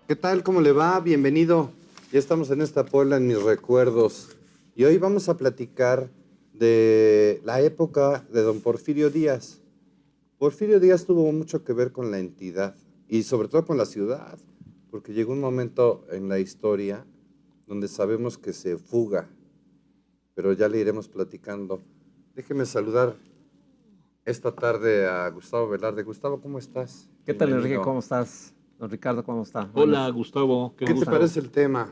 ¿Qué tal? ¿Cómo le va? Bienvenido. Ya estamos en esta Puebla en mis recuerdos. Y hoy vamos a platicar de la época de don Porfirio Díaz. Porfirio Díaz tuvo mucho que ver con la entidad y sobre todo con la ciudad, porque llegó un momento en la historia donde sabemos que se fuga, pero ya le iremos platicando. Déjeme saludar esta tarde a Gustavo Velarde. Gustavo, ¿cómo estás? ¿Qué tal, Bienvenido. Enrique? ¿Cómo estás? Don Ricardo, ¿cómo está? Hola, Buenas. Gustavo. ¿Qué te parece el tema?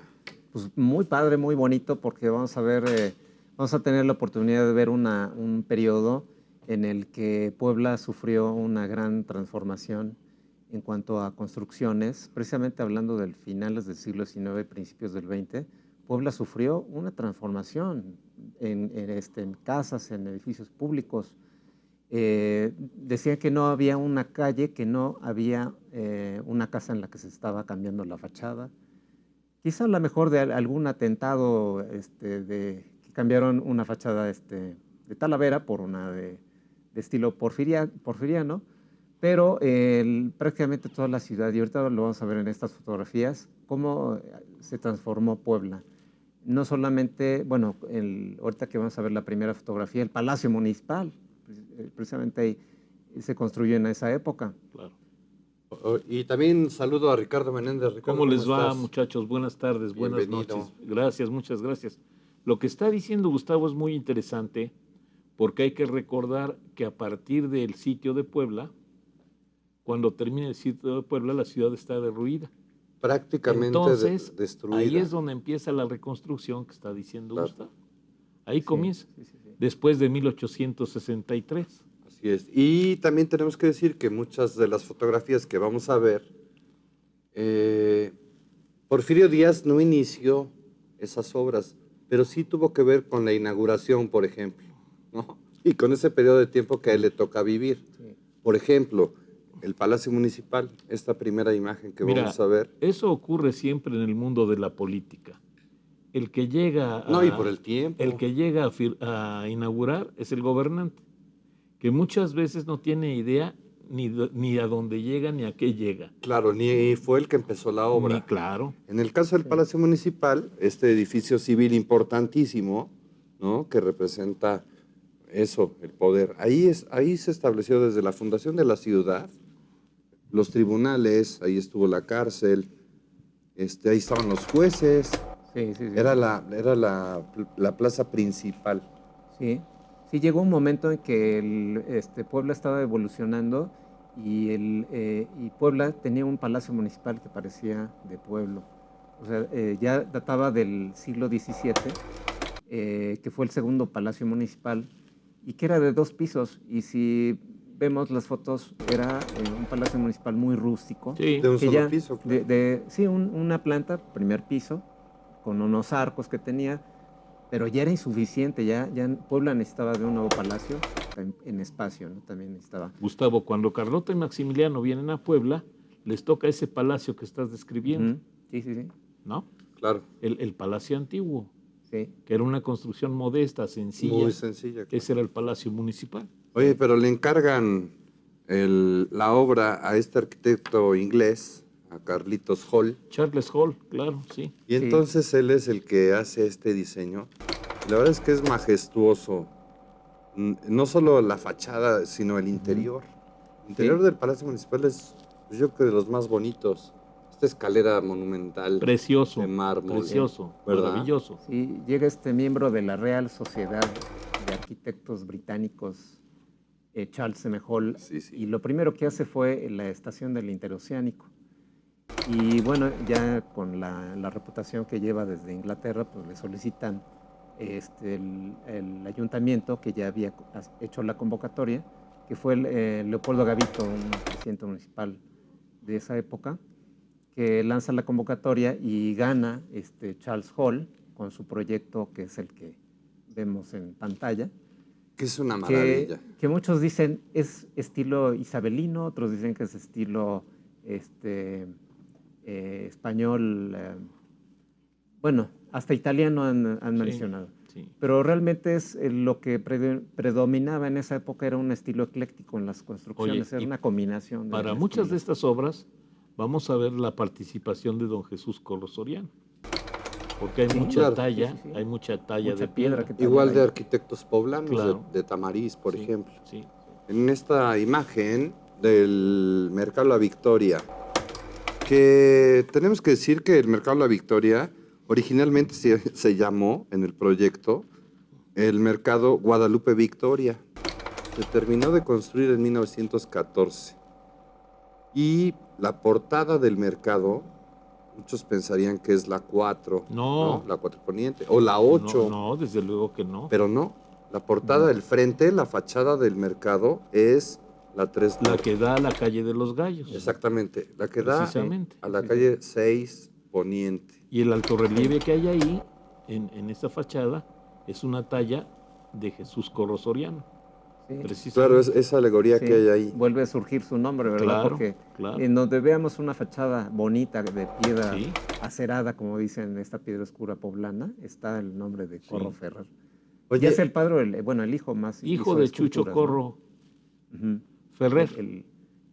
Pues muy padre, muy bonito, porque vamos a ver, vamos a tener la oportunidad de ver un periodo en el que Puebla sufrió una gran transformación en cuanto a construcciones, precisamente hablando del finales del siglo XIX, principios del XX. Puebla sufrió una transformación en casas, en edificios públicos. Decían que no había una calle, que no había una casa en la que se estaba cambiando la fachada. Quizá a lo mejor de algún atentado que cambiaron una fachada de Talavera por una de estilo porfiriano, pero prácticamente toda la ciudad, y ahorita lo vamos a ver en estas fotografías, cómo se transformó Puebla. No solamente, bueno, ahorita que vamos a ver la primera fotografía, el Palacio Municipal, precisamente ahí se construyó en esa época. Claro. Y también saludo a Ricardo Menéndez. Ricardo, ¿Cómo les va, estás? muchachos? Buenas tardes, buenas Bienvenido. noches. Gracias, muchas gracias. Lo que está diciendo Gustavo es muy interesante porque hay que recordar que a partir del sitio de Puebla, cuando termine el sitio de Puebla, la ciudad está derruida. Prácticamente Entonces, destruida. ahí es donde empieza la reconstrucción que está diciendo Claro. Gustavo. Ahí comienza, Sí. después de 1863. Así es. Y también tenemos que decir que muchas de las fotografías que vamos a ver, Porfirio Díaz no inició esas obras, pero sí tuvo que ver con la inauguración, por ejemplo, ¿no? Y con ese periodo de tiempo que a él le toca vivir. Sí. Por ejemplo, el Palacio Municipal, esta primera imagen que vamos a ver. Eso ocurre siempre en el mundo de la política. El que llega No, y por el tiempo. El que llega a inaugurar es el gobernante, que muchas veces no tiene idea ni a dónde llega ni a qué llega. Claro, ni fue el que empezó la obra. Ni claro. En el caso del Palacio Municipal, este edificio civil importantísimo, ¿no? Que representa eso, el poder. Ahí se estableció desde la fundación de la ciudad, los tribunales, ahí estuvo la cárcel, ahí estaban los jueces. Sí. Era la plaza principal. Sí, llegó un momento en que Puebla estaba evolucionando y Puebla tenía un palacio municipal que parecía de pueblo. O sea, ya databa del siglo XVII, que fue el segundo palacio municipal y que era de 2 pisos. Y si vemos las fotos, era un palacio municipal muy rústico. Sí. De un solo piso. Claro. Sí, una planta, primer piso, con unos arcos que tenía, pero ya era insuficiente, ya Puebla necesitaba de un nuevo palacio en espacio, ¿no? También necesitaba. Gustavo, cuando Carlota y Maximiliano vienen a Puebla, les toca ese palacio que estás describiendo. Sí. ¿No? Claro. El palacio antiguo, Sí. que era una construcción modesta, sencilla. Muy sencilla. Claro. Ese era el palacio municipal. Oye, pero le encargan la obra a este arquitecto inglés, a Carlitos Hall. Charles Hall, claro, sí. Y entonces él es el que hace este diseño. La verdad es que es majestuoso. No solo la fachada, sino el interior. El interior del Palacio Municipal es, pues, yo creo, de los más bonitos. Esta escalera monumental. Precioso. De mármol. Precioso, ¿verdad? maravilloso. Sí, llega miembro de la Real Sociedad de Arquitectos Británicos, Charles M. Hall, Sí. y lo primero que hace fue la estación del Interoceánico. Y bueno, ya con la reputación que lleva desde Inglaterra, pues le solicitan el ayuntamiento, que ya había hecho la convocatoria, que fue Leopoldo Gavito, un presidente municipal de esa época, que lanza la convocatoria y gana Charles Hall con su proyecto, que es el que vemos en pantalla, Que es una maravilla. que muchos dicen es estilo isabelino, otros dicen que es estilo español, bueno, hasta italiano han Sí, mencionado. sí. Pero realmente es lo que predominaba en esa época era un estilo ecléctico en las construcciones, Oye, era y una combinación de Para muchas de estilos. estas obras vamos a ver la participación de don Jesús Corro Soriano, porque hay Sí, mucha claro. talla, Sí, sí, sí. hay mucha talla Mucha de piedra piedra. que tallar Igual de ahí. arquitectos poblanos, Claro. de Tamariz, por Sí, ejemplo. sí. En esta imagen del Mercado La Victoria, que tenemos que decir que el Mercado La Victoria originalmente se llamó en el proyecto el Mercado Guadalupe Victoria. Se terminó de construir en 1914. Y la portada del mercado, muchos pensarían que es la 4, No. ¿no? La 4 Poniente, o la No, 8, no, desde luego que no. pero no. La portada del frente, la fachada del mercado, es la 3 La Norte. que da a la calle de los Gallos. Exactamente, la que da Precisamente. a la calle 6 Poniente. Y el altorrelieve que hay ahí, en esta fachada, es una talla de Jesús Corro Soriano. Sí. Precisamente. Claro, es esa alegoría Sí, que hay ahí. vuelve a surgir su nombre, ¿verdad? Claro, Porque claro. en donde veamos una fachada bonita de piedra Sí. acerada, como dicen, esta piedra oscura poblana, está el nombre de Corro Sí. Ferrer. Oye, Ya es el padre, el hijo más. Hijo hizo de Chucho esculturas, ¿no? Corro Ujú. Ferrer.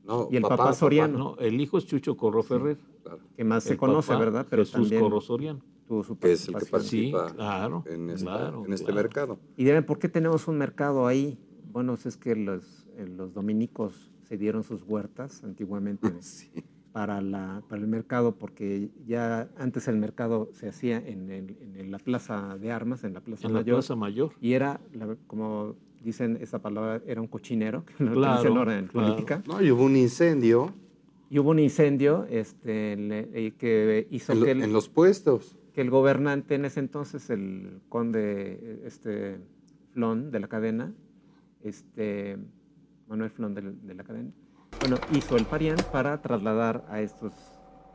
no, y el papá Soriano. No, el hijo es Chucho Corro Ferrer. claro, Que más se El conoce, papá, ¿verdad? Pero Jesús también Corro Soriano. tuvo su que es el que participación. participa Sí, claro, en este claro. mercado. Y dirán, ¿por qué tenemos un mercado ahí? Bueno, es que los dominicos se dieron sus huertas antiguamente Sí. para el mercado, porque ya antes el mercado se hacía en la plaza de armas, en la plaza En la mayor, Plaza Mayor. y era, como dicen esa palabra, era un cochinero, que lo Claro, dicen ahora en claro. política. No, y hubo un incendio Y hubo un incendio que hizo en los puestos. que el gobernante en ese entonces, el conde Flon de la cadena, Manuel Flon de la cadena, bueno, hizo el Parián para trasladar a estos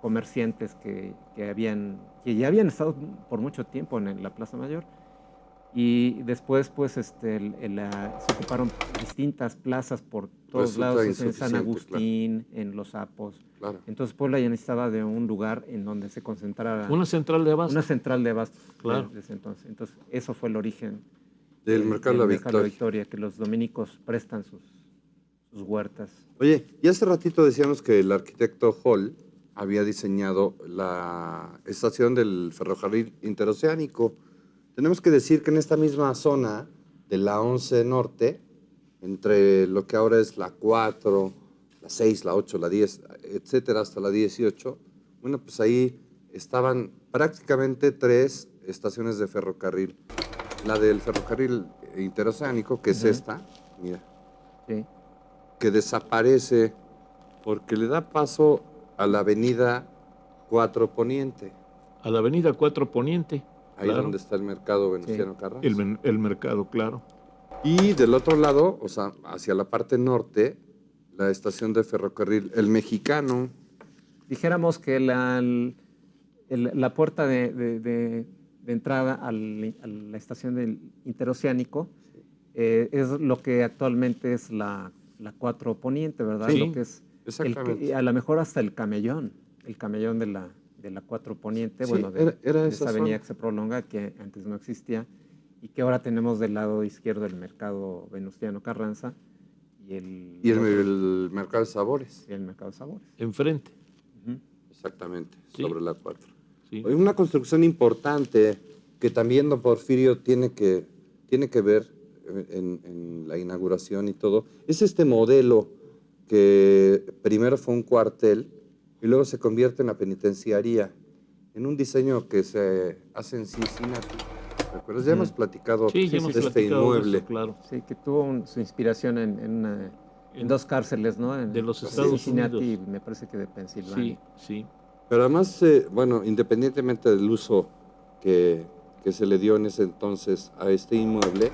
comerciantes que ya habían estado por mucho tiempo en la Plaza Mayor, y después pues se ocuparon distintas plazas por todos Resulta lados, en insuficiente, San Agustín, en Los Sapos. Claro. Entonces Puebla ya necesitaba de un lugar en donde se concentrara Una central de abasto. una central de abasto. Claro. Desde entonces. Entonces, eso fue el origen Del Mercado La Mercado Victoria. que los dominicos prestan sus huertas. Oye, y hace ratito decíamos que el arquitecto Hall había diseñado la estación del ferrocarril interoceánico. Tenemos que decir que en esta misma zona de la 11 Norte, entre lo que ahora es la 4, la 6, la 8, la 10, etcétera, hasta la 18, bueno, pues ahí estaban prácticamente 3 estaciones de ferrocarril. La del ferrocarril interoceánico, que es esta, mira, Sí. que desaparece porque le da paso a la avenida 4 Poniente, A la avenida 4 Poniente. ahí claro. donde está el mercado Venustiano Carranza. El mercado, claro. Y del otro lado, o sea, hacia la parte norte, la estación de ferrocarril El Mexicano. Dijéramos que la puerta de entrada a la estación del interoceánico es lo que actualmente es la 4 Poniente, ¿verdad? Sí, Lo que es exactamente. a lo mejor hasta el camellón de la 4 Poniente, Sí, bueno, era de esa esa avenida zona. que se prolonga, que antes no existía, y que ahora tenemos del lado izquierdo el mercado Venustiano Carranza y Y el mercado de sabores. el mercado Sabores. Enfrente. Ujú. Exactamente, Sí. sobre la 4. Sí. Hay una construcción importante que también don Porfirio tiene que ver en la inauguración y todo. Es este modelo que primero fue un cuartel y luego se convierte en la penitenciaría, en un diseño que se hace en Cincinnati. ¿Recuerdas? Ya hemos platicado Sí, ya de hemos este platicado de inmueble. eso, claro. Sí, que tuvo su inspiración en dos cárceles, ¿no? De los de Estados Cincinnati Unidos. y me parece que de Sí, Pensilvania. sí. Pero además, bueno, independientemente del uso que se le dio en ese entonces a este inmueble,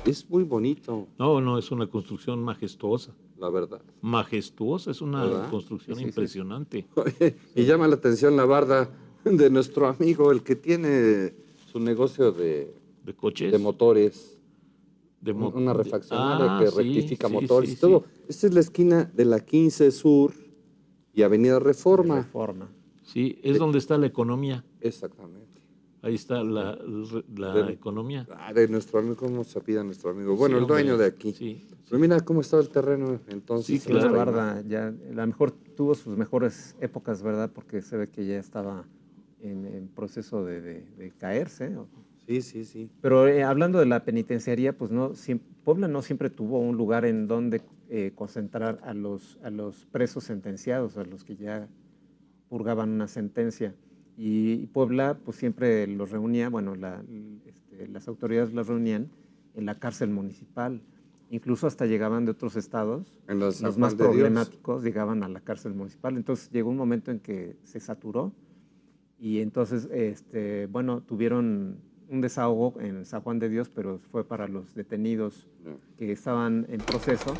es muy bonito, No, es una construcción majestuosa. la verdad. Majestuosa, es una ¿Verdad? construcción Sí, sí, sí. impresionante. Oye, y llama la atención la barda de nuestro amigo, el que tiene su negocio ¿De coches? de motores. una refaccionaria que sí, rectifica sí, motores sí, y todo. sí. Esta es la esquina de la 15 Sur y Avenida Reforma. Reforma. Sí, es donde está la economía. Exactamente. Ahí está la De- economía. de nuestro amigo, ¿cómo se apellida nuestro amigo? Bueno, Sí, el dueño hombre, de aquí. Sí, Pero sí. mira cómo estaba el terreno entonces. Sí, en Sí, una esta claro. barda imagen. ya, a lo mejor tuvo sus mejores épocas, ¿verdad? Porque se ve que ya estaba en proceso de caerse. Sí, sí, sí. Pero hablando de la penitenciaría, pues no, Puebla no siempre tuvo un lugar en donde concentrar a los presos sentenciados, a los que ya purgaban una sentencia. Y Puebla, pues siempre los reunía, bueno, las autoridades los reunían en la cárcel municipal. Incluso hasta llegaban de otros estados, En la San los más Juan de Dios. problemáticos llegaban a la cárcel municipal. Entonces llegó un momento en que se saturó y entonces, bueno, tuvieron un desahogo en San Juan de Dios, pero fue para los detenidos que estaban en proceso,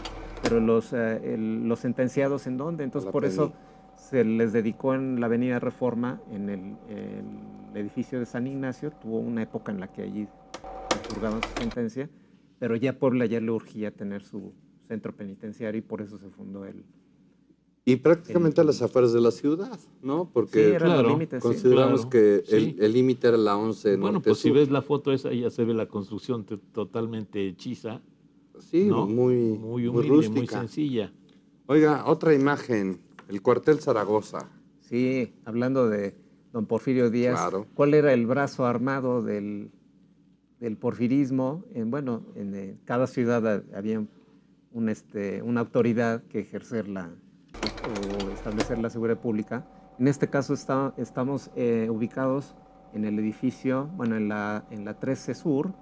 pero los sentenciados, ¿en dónde? Entonces, La por eso Peni. se les dedicó en la Avenida Reforma, en el edificio de San Ignacio, tuvo una época en la que allí purgaban su sentencia, pero ya Puebla ya le urgía tener su centro penitenciario y por eso se fundó Y prácticamente a las afueras de la ciudad, ¿no? Sí, Porque eran los Claro, límites, sí. consideramos claro, que sí. el límite era la 11 Bueno, Norte pues si Sur. ves la foto esa, ya se ve la construcción totalmente hechiza, Sí, ¿no? muy, Muy muy humilde, muy rústica. sencilla. Oiga, otra imagen, el cuartel Zaragoza. Sí, hablando de don Porfirio Díaz, Claro. ¿cuál era el brazo armado del porfirismo? Bueno, en cada ciudad había una autoridad que ejercer o establecer la seguridad pública. En este caso estamos ubicados en el edificio, bueno, en la 13 Sur,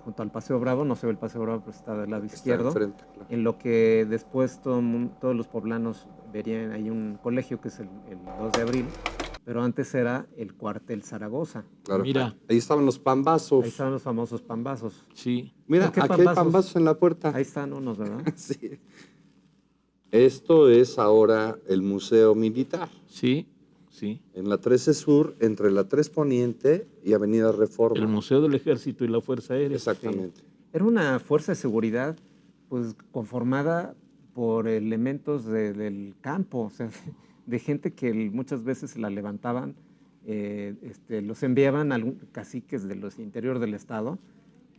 junto al Paseo Bravo, no se ve el Paseo Bravo, pero está del lado Está izquierdo, enfrente, claro. en lo que después todos los poblanos verían, hay un colegio que es el 2 de abril, pero antes era el cuartel Zaragoza. Claro. Mira. Ahí estaban los pambazos. Ahí estaban los famosos pambazos. Sí. Mira, ¿Por qué aquí hay pambazos en la puerta. Ahí están unos, ¿verdad? Sí. Esto es ahora el Museo Militar. Sí, sí. En la 13 Sur, entre la 3 Poniente y Avenida Reforma. El Museo del Ejército y la Fuerza Aérea. Exactamente. Sí. Era una fuerza de seguridad pues conformada por elementos del campo, o sea, de gente que muchas veces la levantaban, los enviaban a caciques de los interior del estado.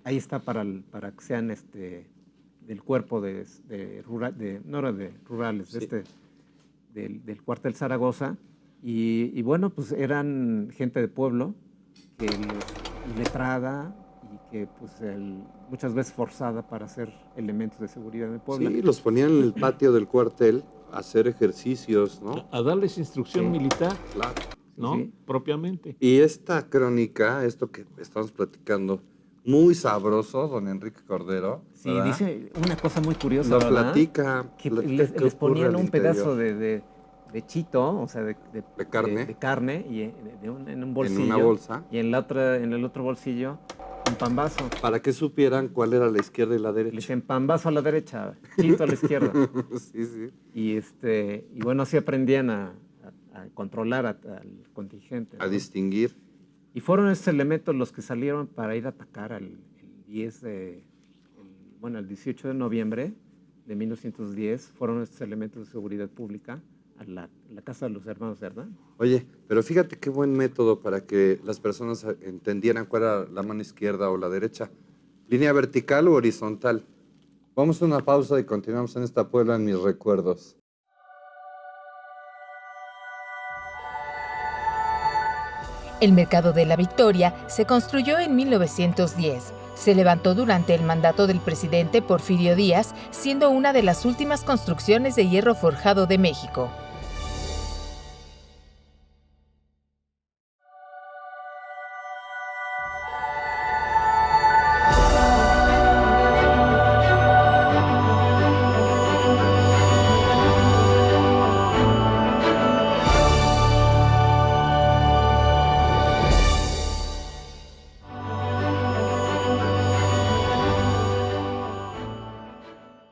Ahí está para que sean del cuerpo no era de rurales, Sí. del cuartel Zaragoza. Y bueno, pues eran gente de pueblo, iletrada, y que pues muchas veces forzada para hacer elementos de seguridad en Puebla. Sí, los ponían en el patio del cuartel a hacer ejercicios, ¿no? A darles instrucción Sí. militar, Claro. ¿no? Sí. Propiamente. Y esta crónica, esto que estamos platicando, muy sabroso, don Enrique Cordero. Sí, ¿verdad? dice una cosa muy curiosa, Lo ¿verdad? platica. Que platica qué les ocurre ponían al un pedazo interior. de chito, o sea, carne. de carne y en un bolsillo. En una bolsa. Y en el otro bolsillo, un pambazo. Para que supieran cuál era la izquierda y la Le derecha. dicen pambazo a la derecha, chito a la izquierda. Sí, sí. Y bueno, así aprendían a controlar al contingente, ¿no? A distinguir. Y fueron estos elementos los que salieron para ir a atacar el 18 de noviembre de 1910, fueron estos elementos de seguridad pública a la casa de los hermanos Cerdán. Oye, pero fíjate qué buen método para que las personas entendieran cuál era la mano izquierda o la derecha. ¿Línea vertical o horizontal? Vamos a una pausa y continuamos en esta Puebla en mis recuerdos. El Mercado de la Victoria se construyó en 1910. Se levantó durante el mandato del presidente Porfirio Díaz, siendo una de las últimas construcciones de hierro forjado de México.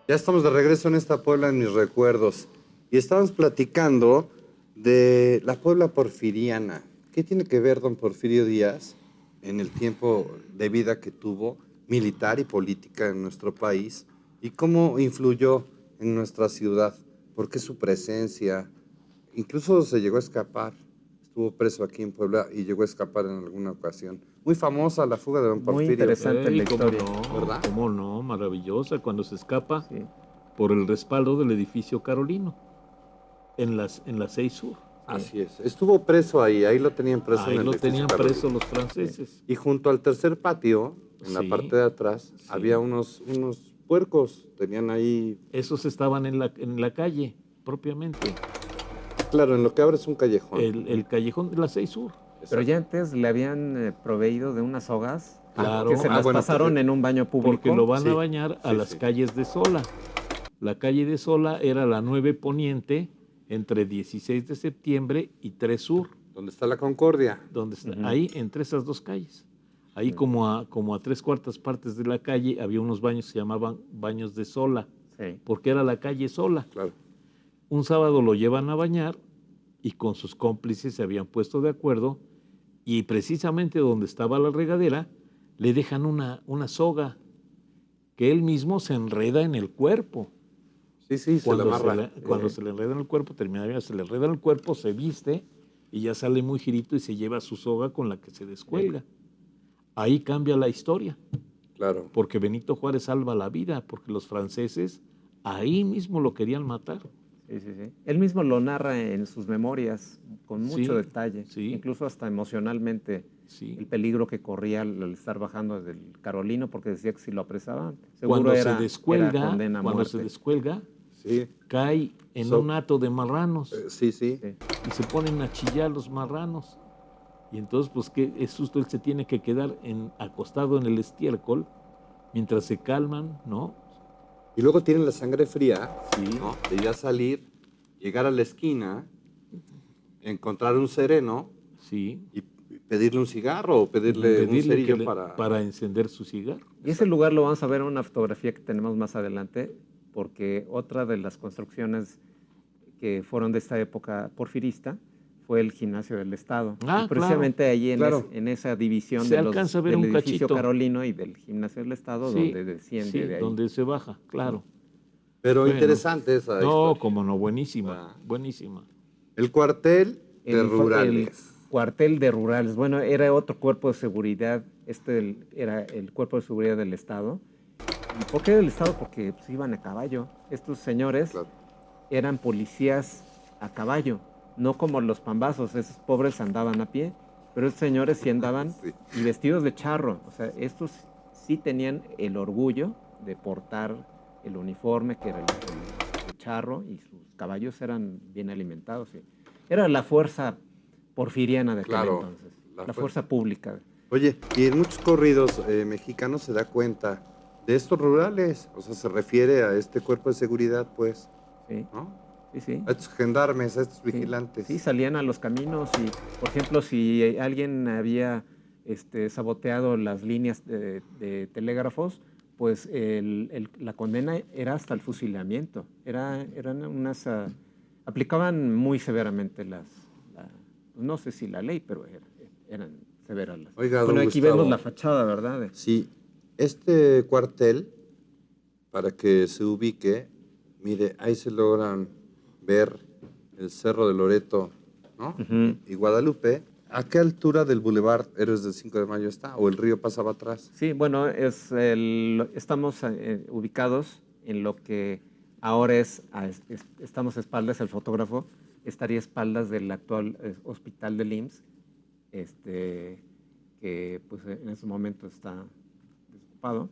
Ya estamos de regreso en esta Puebla en mis recuerdos y estamos platicando de la Puebla porfiriana. ¿Qué tiene que ver don Porfirio Díaz en el tiempo de vida que tuvo militar y política en nuestro país y cómo influyó en nuestra ciudad, porque su presencia, incluso se llegó a escapar, estuvo preso aquí en Puebla y llegó a escapar en alguna ocasión. Muy famosa la fuga de don Muy Porfirio. interesante la ¿Cómo historia. no? ¿Verdad? ¿Cómo no? Maravillosa cuando se escapa Sí. por el respaldo del edificio Carolino en la 6 Sur. Así es. Estuvo preso ahí lo tenían preso Ahí en el lo edificio tenían Carolino. preso los franceses. Y junto al tercer patio, en la Sí, parte de atrás, sí. había unos puercos, tenían ahí, Esos estaban en la calle, propiamente. claro, en lo que abres un callejón. El callejón de la 6 Sur. Pero Exacto. ya antes le habían proveído de unas sogas Claro. que se las bueno, pasaron porque- en un baño público. Porque lo van Sí, a bañar a sí, las sí. calles de Sola. La calle de Sola era la 9 Poniente entre 16 de septiembre y 3 Sur. ¿Dónde está la Concordia? Donde está, Ujú. ahí entre esas dos calles. Ahí como a 3/4 partes de la calle había unos baños que se llamaban baños de Sola, Sí. porque era la calle Sola. Claro. Un sábado lo llevan a bañar y con sus cómplices se habían puesto de acuerdo y precisamente donde estaba la regadera le dejan una soga que él mismo se enreda en el cuerpo. Sí, sí, se la amarra. Cuando se le enreda en el cuerpo, se le enreda en el cuerpo, se viste y ya sale muy girito y se lleva su soga con la que se descuelga. Ahí cambia la historia, Claro. porque Benito Juárez salva la vida, porque los franceses ahí mismo lo querían matar. Sí, sí, sí. Él mismo lo narra en sus memorias con mucho Sí, detalle, sí. incluso hasta emocionalmente, Sí. el peligro que corría al estar bajando desde el Carolino, porque decía que si lo apresaban, seguro Cuando era, se descuelga, era condena a muerte. Sí. cae en un hato de marranos Sí, sí. Sí. y se ponen a chillar los marranos. Y entonces, pues, ¿qué es justo? Él se tiene que quedar acostado en el estiércol mientras se calman, ¿no? Y luego tienen la sangre fría, Sí. ¿no? De ya salir, llegar a la esquina, encontrar un sereno Sí. y pedirle un cigarro o pedirle un Pedirle cerillo que para... encender su cigarro. Y ese lugar lo vamos a ver en una fotografía que tenemos más adelante, porque otra de las construcciones que fueron de esta época porfirista fue el gimnasio del Estado. Ah, Y precisamente ahí claro. en esa división Se de los, alcanza a ver del un edificio cachito. Carolino y del gimnasio del Estado, Sí, donde desciende sí, de ahí. donde se baja, claro. Pero Bueno. interesante esa No, historia. como no, buenísima, Ah. buenísima. El cuartel de El rurales. cuartel de rurales. Bueno, era otro cuerpo de seguridad. Era el cuerpo de seguridad del Estado. ¿Y por qué del Estado? Porque pues, iban a caballo. Estos señores Claro. eran policías a caballo, no como los pambazos. Esos pobres andaban a pie, pero estos señores sí andaban Sí. y vestidos de charro. O sea, estos sí tenían el orgullo de portar el uniforme, que era el charro, y sus caballos eran bien alimentados. Sí. Era la fuerza porfiriana de aquel Claro, entonces, la la fuerza pública. Oye, y en muchos corridos mexicanos se da cuenta de estos rurales. O sea, se refiere a este cuerpo de seguridad, pues, Sí, ¿no? sí, sí. A estos gendarmes, a estos Sí, vigilantes. sí, salían a los caminos y, por ejemplo, si alguien había saboteado las líneas de telégrafos, pues la condena era hasta el fusilamiento. Aplicaban muy severamente no sé si la ley, pero eran severas las. Oiga, Bueno, don aquí Gustavo. vemos la fachada, ¿verdad? Sí, este cuartel, para que se ubique, mire, ahí se logran ver el Cerro de Loreto, ¿no? Ujú. Y Guadalupe. ¿A qué altura del Boulevard Héroes del 5 de Mayo está? ¿O el río pasaba atrás? Sí, bueno, estamos ubicados en lo que ahora estamos a espaldas, el fotógrafo estaría a espaldas del actual hospital del IMSS, que pues en ese momento está desocupado,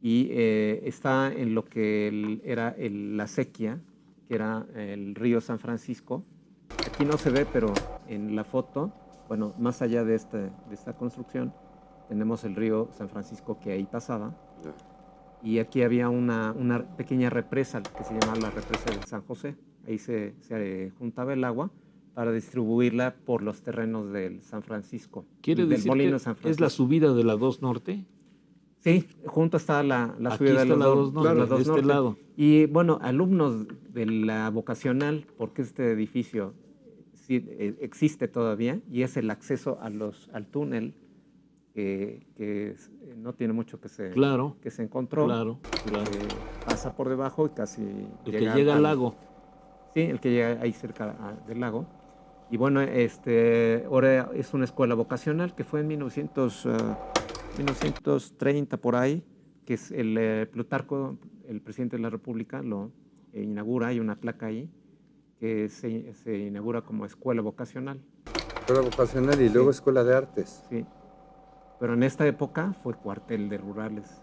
y está en lo que era la sequía, que era el río San Francisco. Aquí no se ve, pero en la foto, bueno, más allá de esta construcción, tenemos el río San Francisco que ahí pasaba. Y aquí había una pequeña represa que se llamaba la represa de San José. Ahí se juntaba el agua para distribuirla por los terrenos del San Francisco. ¿Quiere del decir molino que de San es Francisco. la subida de la 2 Norte? Sí, junto está la Aquí subida de está los la dos, 2 Norte, claro, de este lado. Y bueno, alumnos de la vocacional, porque este edificio sí, existe todavía y es el acceso al túnel que no tiene mucho Claro, que se encontró. claro, claro. Pasa por debajo y casi El que llega al lago. Sí, el que llega ahí cerca del lago. Y bueno, ahora es una escuela vocacional que fue en 1930 por ahí, que es Plutarco, el presidente de la República, lo inaugura, hay una placa ahí, que se inaugura como escuela vocacional. Escuela vocacional y luego escuela de artes. Sí, pero en esta época fue cuartel de rurales.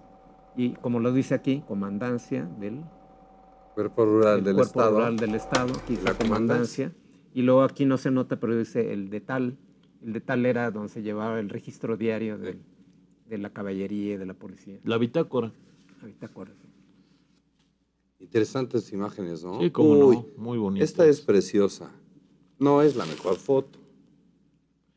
Y como lo dice aquí, comandancia del Cuerpo rural del Cuerpo Estado. Rural del Estado, aquí La la comandancia. Y luego aquí no se nota, pero dice el de tal. El de tal era donde se llevaba el registro diario de la caballería y de la policía. La bitácora. Ahorita acuerdo. Interesantes imágenes, ¿no? Sí, cómo no, muy bonito. Esta es preciosa. No es la mejor foto.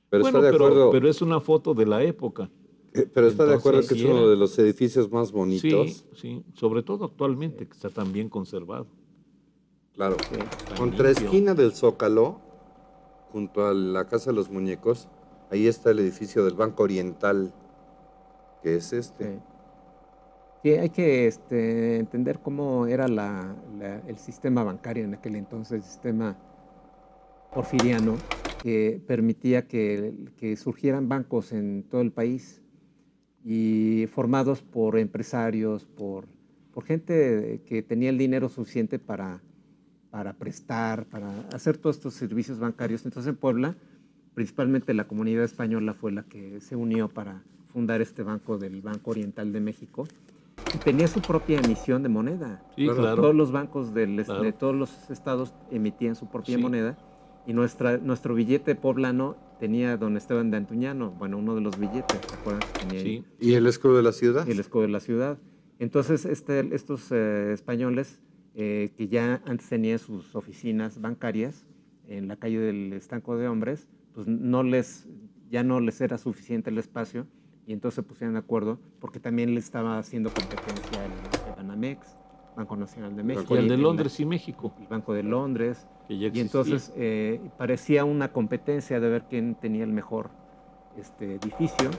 Pero Bueno, está de acuerdo. pero es una foto de la época. Pero está de acuerdo Entonces, que es sí uno era. de los edificios más bonitos. Sí, sí, sobre todo actualmente, que está tan bien conservado. Claro. Tan Contraesquina del Zócalo, junto a la Casa de los Muñecos, ahí está el edificio del Banco Oriental, que es este. Sí. Sí, hay que entender cómo era el sistema bancario en aquel entonces, el sistema porfiriano, que permitía que surgieran bancos en todo el país y formados por empresarios, por gente que tenía el dinero suficiente para prestar, para hacer todos estos servicios bancarios. Entonces en Puebla, principalmente la comunidad española fue la que se unió para fundar este banco del Banco Oriental de México. Y tenía su propia emisión de moneda. Sí, claro. Todos los bancos de Claro. todos los estados emitían su propia Sí. moneda. Y nuestro billete poblano tenía don Esteban de Antuñano, bueno, uno de los billetes, ¿se acuerdan que tenía ahí? Sí. ¿Y el escudo de la ciudad? El escudo de la ciudad. Entonces, estos españoles que ya antes tenían sus oficinas bancarias en la calle del Estanco de Hombres, pues ya no les era suficiente el espacio y entonces se pusieron de acuerdo porque también le estaba haciendo competencia el Banamex, Banco Nacional de México. Y el de Londres y México. El Banco de Londres. Que ya Y existía. entonces parecía una competencia de ver quién tenía el mejor edificio.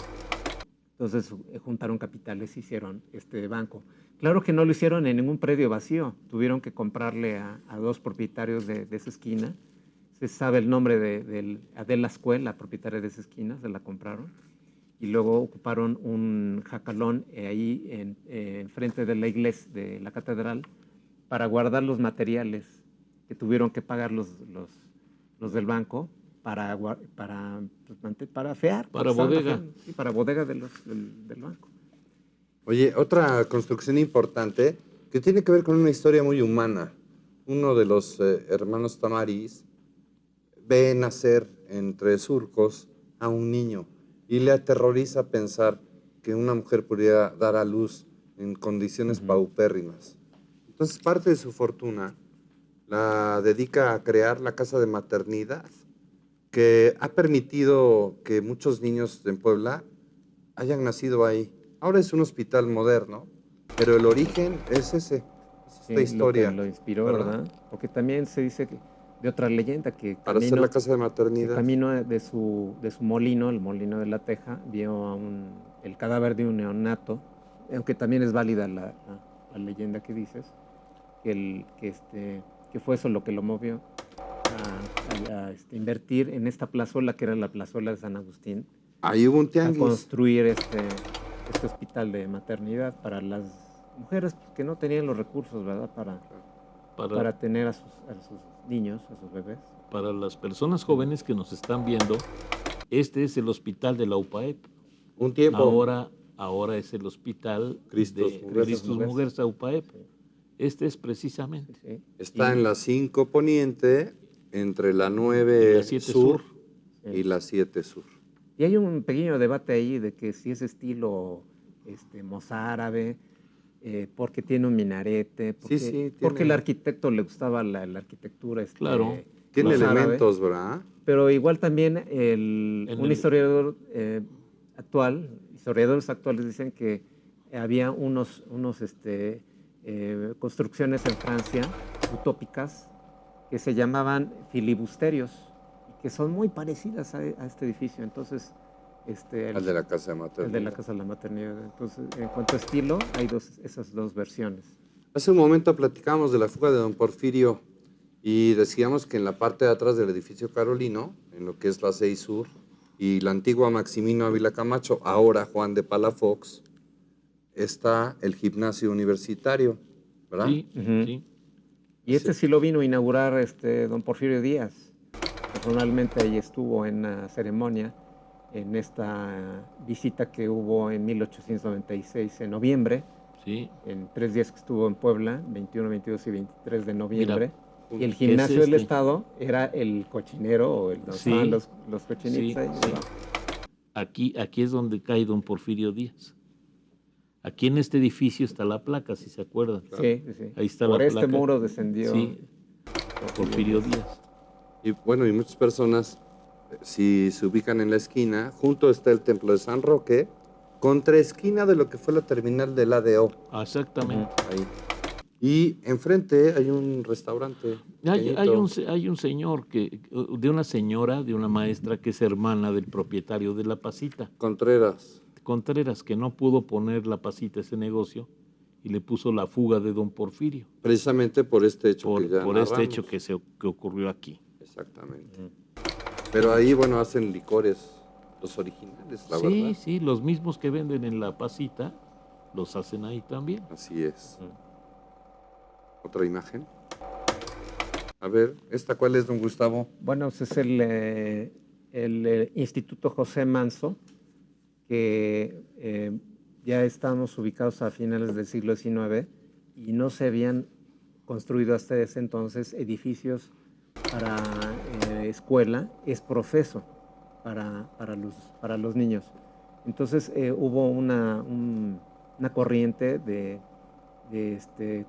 Entonces juntaron capitales y hicieron este banco. Claro que no lo hicieron en ningún predio vacío. Tuvieron que comprarle a dos propietarios de esa esquina. Se sabe el nombre de Adela Ascuel, la propietaria de esa esquina, se la compraron. Y luego ocuparon un jacalón ahí en frente de la iglesia, de la catedral, para guardar los materiales que tuvieron que pagar los del banco para afear. Para bodega. Sí, para bodega del banco. Oye, otra construcción importante que tiene que ver con una historia muy humana. Uno de los hermanos Tamaris ve nacer entre surcos a un niño y le aterroriza pensar que una mujer pudiera dar a luz en condiciones paupérrimas. Entonces, parte de su fortuna la dedica a crear la casa de maternidad, que ha permitido que muchos niños en Puebla hayan nacido ahí. Ahora es un hospital moderno, pero el origen es esta historia. Lo que lo inspiró, ¿verdad? Porque también se dice de otra leyenda que para hacer la casa de maternidad. Camino de su molino, el molino de la Teja, vio el cadáver de un neonato, aunque también es válida la leyenda que dices, que fue eso lo que lo movió a invertir en esta plazuela, que era la plazuela de San Agustín. Ahí hubo un tianguis. A construir este hospital de maternidad para las mujeres que no tenían los recursos, ¿verdad? Para tener a sus niños, a sus bebés. Para las personas jóvenes que nos están viendo, este es el hospital de la UPAEP. Un tiempo. Ahora es el hospital Cristos de Cristos Mujeres a UPAEP. Este es precisamente. Sí. Está en la 5 Poniente, entre la 9 Y la 7 Sur Sur. y la 7 Sur. Y hay un pequeño debate ahí de que si es estilo mozárabe, porque tiene un minarete, porque el arquitecto le gustaba la arquitectura. Claro. Tiene mozárabe. elementos, ¿verdad? Pero igual también historiador historiadores actuales dicen que había unos construcciones en Francia utópicas que se llamaban filibusterios y que son muy parecidas a este edificio. Entonces El de la Casa de Maternidad. El de la Casa de la Maternidad. Entonces, en cuanto a estilo, hay esas dos versiones. Hace un momento platicábamos de la fuga de don Porfirio y decíamos que en la parte de atrás del edificio Carolino, en lo que es la 6 Sur y la antigua Maximino Ávila Camacho, ahora Juan de Palafox, está el gimnasio universitario, ¿verdad? Sí, Ujú. sí. Y sí lo vino a inaugurar don Porfirio Díaz. Personalmente ahí estuvo en la ceremonia, en esta visita que hubo en 1896, en noviembre, Sí. en 3 días que estuvo en Puebla, 21, 22 y 23 de noviembre. Mira, y el gimnasio es del Estado era el cochinero, o donde Sí, estaban los cochinitos sí, ahí. sí. Aquí es donde cae don Porfirio Díaz. Aquí en este edificio está la placa, si se acuerdan. Sí, sí, sí. Ahí está Por la este placa. muro descendió. Sí, Porfirio Díaz. Y bueno, y muchas personas, si se ubican en la esquina, junto está el templo de San Roque, contraesquina de lo que fue la terminal del ADO. Exactamente. Ahí. Y enfrente hay un restaurante. Hay un señor de una señora, de una maestra que es hermana del propietario de La Pasita, Contreras, que no pudo poner La Pasita a ese negocio y le puso La fuga de don Porfirio. Precisamente por este hecho Por que ya este narramos. hecho que ocurrió aquí. Exactamente. Pero ahí, bueno, hacen licores, los originales, la verdad. Sí, los mismos que venden en La Pasita, los hacen ahí también. Así es. Otra imagen. A ver, ¿esta cuál es, don Gustavo? Bueno, ese es el Instituto José Manso, que ya estamos ubicados a finales del siglo XIX y no se habían construido hasta ese entonces edificios para escuela, es profeso para los niños. Entonces hubo una corriente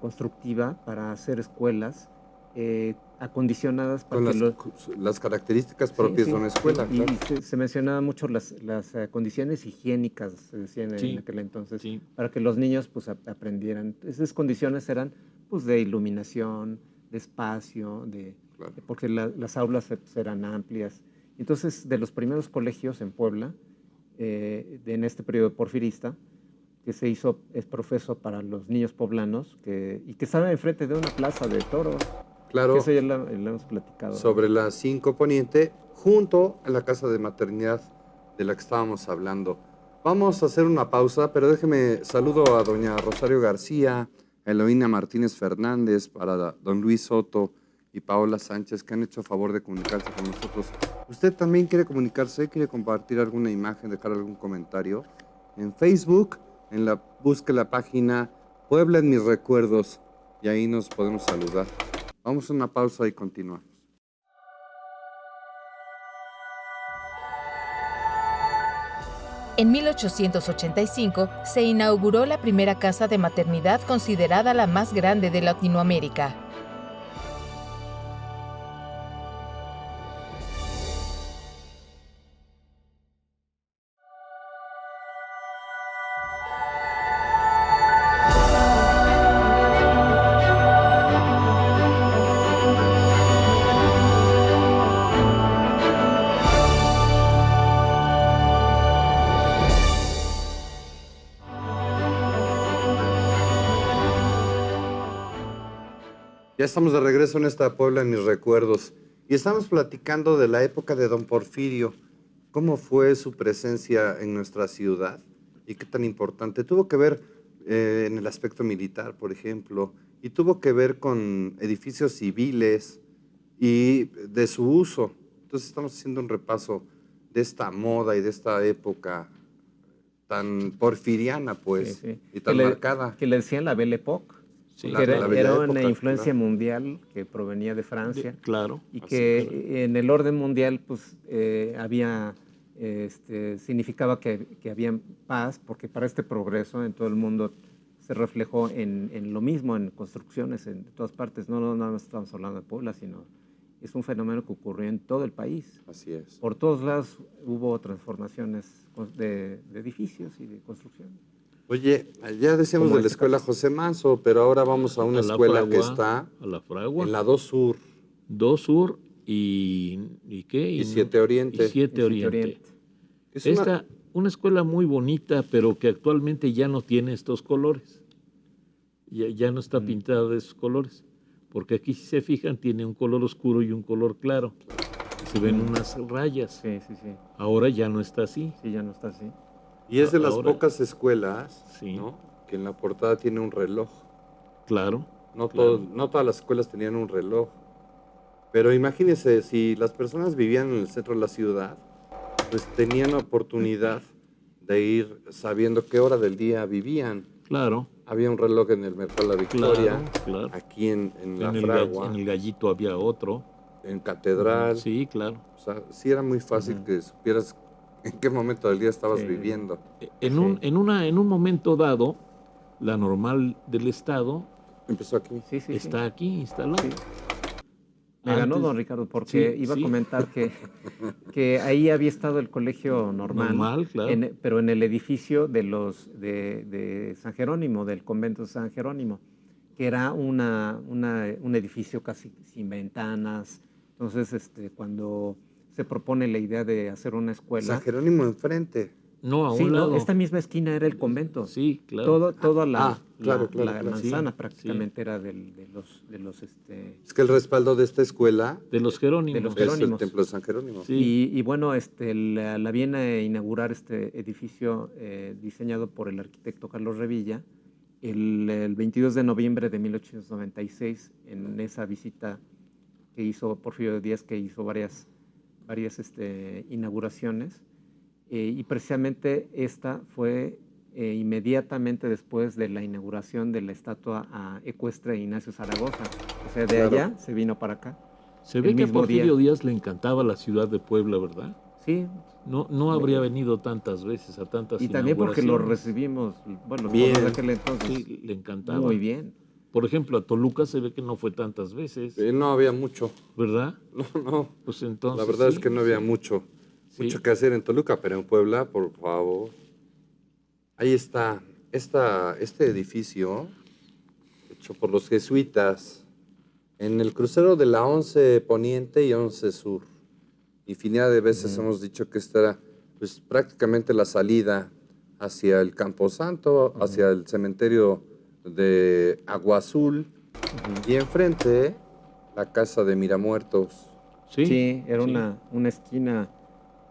constructiva para hacer escuelas acondicionadas para con las características propias de una escuela. Y claro. se mencionaban mucho las condiciones higiénicas, se decían en aquel entonces, para que los niños pues aprendieran. Esas condiciones eran pues de iluminación, de espacio, porque las aulas eran amplias. Entonces, de los primeros colegios en Puebla, en este periodo porfirista, que se hizo, es profeso para los niños poblanos, y que estaba enfrente de una plaza de toros. Claro. Que eso ya lo hemos platicado. Sobre la 5 Poniente, junto a la casa de maternidad de la que estábamos hablando. Vamos a hacer una pausa, pero déjeme saludo a doña Rosario García, a Eloína Martínez Fernández, para don Luis Soto y Paola Sánchez, que han hecho favor de comunicarse con nosotros. ¿Usted también quiere comunicarse? ¿Quiere compartir alguna imagen, dejar algún comentario? En Facebook, busque la página Puebla en mis recuerdos y ahí nos podemos saludar. Vamos a una pausa y continuamos. En 1885 se inauguró la primera casa de maternidad considerada la más grande de Latinoamérica. Ya estamos de regreso en esta Puebla en mis recuerdos y estamos platicando de la época de don Porfirio, cómo fue su presencia en nuestra ciudad y qué tan importante. Tuvo que ver en el aspecto militar, por ejemplo, y tuvo que ver con edificios civiles y de su uso. Entonces estamos haciendo un repaso de esta moda y de esta época tan porfiriana, pues, y tan marcada. Que le decían la Belle Époque. Sí, era una influencia mundial que provenía de Francia. Claro. Y que en el orden mundial pues había, significaba que había paz, porque para este progreso en todo el mundo se reflejó en lo mismo, en construcciones en todas partes. No nada más estamos hablando de Puebla, sino es un fenómeno que ocurrió en todo el país. Así es. Por todos lados hubo transformaciones de edificios y de construcción. Oye, ya decíamos de la escuela José Manso, pero ahora vamos a una escuela que está en la 2 Sur. 2 Sur y ¿qué? Y 7 Oriente. Y 7 Oriente. Es una- Una escuela muy bonita, pero que actualmente ya no tiene estos colores. Ya no está pintada de esos colores. Porque aquí, si se fijan, tiene un color oscuro y un color claro. Se ven unas rayas. Sí, sí, sí. Ahora ya no está así. Sí, ya no está así. Y es de las Ahora- pocas escuelas, Sí. ¿no? Que en la portada tiene un reloj. Claro. No, claro. no todas las escuelas tenían un reloj. Pero imagínense, si las personas vivían en el centro de la ciudad, pues tenían oportunidad de ir sabiendo qué hora del día vivían. Claro. Había un reloj en el Mercado de la Victoria, Claro. aquí en La En el, Fragua, en el Gallito había otro. en Catedral. Sí, claro. O sea, sí era muy fácil que supieras en qué momento del día estabas Sí. viviendo. En un momento dado, la normal del Estado Empezó aquí. Sí, sí, está aquí instalada. Sí. Me ganó Antes- don Ricardo porque Sí, iba sí. a comentar que ahí había estado el colegio normal, Normal, claro. pero en el edificio de San Jerónimo, del convento de San Jerónimo, que era un edificio casi sin ventanas. Entonces, cuando se propone la idea de hacer una escuela, San Jerónimo enfrente. No, a sí, un no, lado. esta misma esquina era el convento. Sí, claro. Toda la claro, la claro. manzana Sí, prácticamente era de los Es que el respaldo de esta escuela De los Jerónimos. De los es el Jerónimos. templo de San Jerónimo. Sí. Y bueno, la viene a inaugurar este edificio diseñado por el arquitecto Carlos Revilla el 22 de noviembre de 1896, en esa visita que hizo Porfirio Díaz, que hizo varias inauguraciones. Y precisamente esta fue inmediatamente después de la inauguración de la estatua ecuestre de Ignacio Zaragoza. O sea, de Claro. allá se vino para acá. Se ve el que a mismo Porfirio día. Díaz le encantaba la ciudad de Puebla, ¿verdad? Sí, No habría venido tantas veces a tantas y también porque lo inauguraciones. recibimos, bueno, los Bien. pueblos de aquel entonces, Sí, le encantaba. muy bien. Por ejemplo, a Toluca se ve que no fue tantas veces, No había mucho. ¿verdad? No. Pues entonces. La verdad sí, es que no había sí. mucho. Sí. Mucho que hacer en Toluca, pero en Puebla, por favor. Ahí está. Este edificio, hecho por los jesuitas, en el crucero de la 11 Poniente y 11 Sur. Infinidad de veces hemos dicho que esta era pues, prácticamente la salida hacia el Camposanto, hacia el cementerio de Agua Azul, y enfrente la casa de Miramuertos. Sí, era sí. una esquina